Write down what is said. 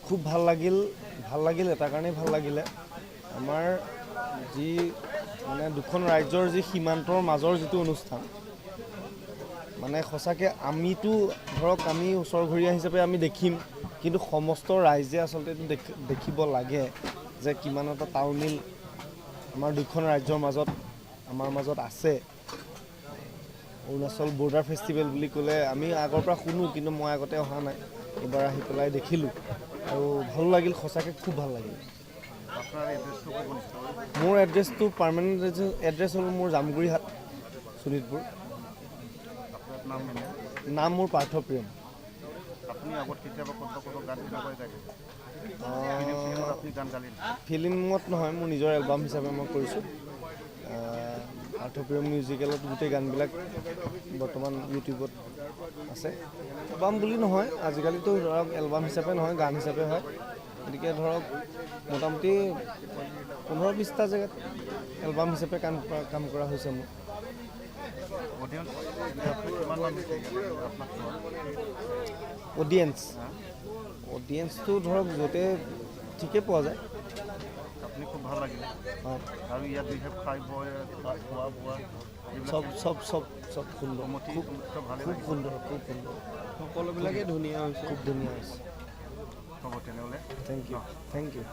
খুব ভাল লাগিল এটা কাৰণেই ভাল লাগিলে আমাৰ যি মানে দুখন ৰাজ্যৰ যি সীমান্তৰ মাজৰ যিটো অনুষ্ঠান মানে সঁচাকৈ আমিতো ধৰক আমি ওচৰ ঘৰীয়া হিচাপে আমি দেখিম কিন্তু সমস্ত ৰাইজে আচলতে এইটো দেখিব লাগে যে কিমান এটা তালমিল আমাৰ দুখন ৰাজ্যৰ মাজত আমাৰ মাজত আছে অৰুণাচল বৰ্ডাৰ ফেষ্টিভেল বুলি ক'লে আমি আগৰ পৰা শুনো কিন্তু মই আগতে অহা নাই এবাৰ আহি পেলাই দেখিলোঁ আৰু ভাল লাগিল সঁচাকৈ খুব ভাল লাগিল মোৰ এড্ৰেছটো পাৰ্মানেণ্ট এড্ৰেছ হ'ল মোৰ জামগুৰিহাট শোণিতপুৰ নাম মোৰ পাৰ্থপ্ৰিয়ম ফিল্মত নহয় মোৰ নিজৰ এলবাম হিচাপে মই কৰিছোঁ পাৰ্থপ্ৰিয়ম মিউজিকেলত গোটেই গানবিলাক বৰ্তমান ইউটিউবত আছে এলবাম বুলি নহয় আজিকালিতো ধৰক এলবাম হিচাপে নহয় গান হিচাপে হয় গতিকে ধৰক মোটামুটি 15-20টা জেগাত এলবাম হিচাপে কাম কৰা হৈছে মোৰ অডিয়েন্সটো ধৰক য'তে ঠিকে পোৱা যায় আপুনি খুব ভাল লাগিলে আৰু ইয়াত বিশেষ খাই বৈ খোৱা বোৱা চব সুন্দৰ খুব সুন্দৰ সকলোবিলাকেই ধুনীয়া হৈছে খুব ধুনীয়া হৈছে হ'ব তেনেহ'লে থেংক ইউ